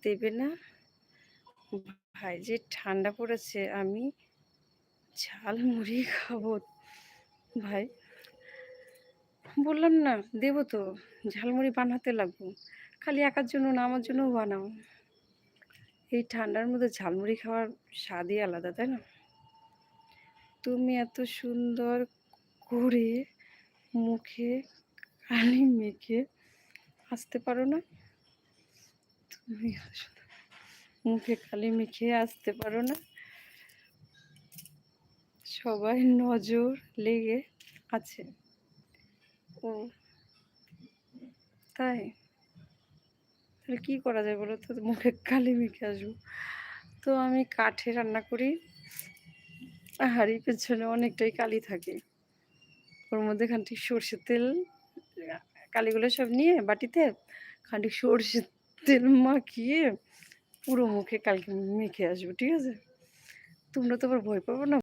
দেবে না? ভাই যে ঠান্ডা পড়েছে আমি ঝালমুড়ি খাবো। ভাই বললাম না দেবো তো, ঝালমুড়ি বানাতে লাগবো। খালি একার জন্য না আমার জন্যও বানাও। এই ঠান্ডার মধ্যে ঝালমুড়ি খাওয়ার স্বাদই আলাদা, তাই না? তুমি এত সুন্দর করে মুখে কালি মেখে আসতে পারো না? তুমি এত সুন্দর মুখে কালি মেখে আসতে পারো না? সবাই নজর লেগে আছে। ও তাই? তাহলে কি করা যায় বলো তো? মুখে কালি মেখে আসবো। তো আমি কাঠে রান্না করি। হাঁড়ির পেছনে অনেকটাই কালি থাকে। ওর মধ্যে খানিক সর্ষের তেল, কালিগুলো সব নিয়ে বাটিতে খানিক সর্ষের তেল মাখিয়ে পুরো মুখে কালকে মেখে আসবো, ঠিক আছে? তোমরা তো আবার ভয় পাবো না?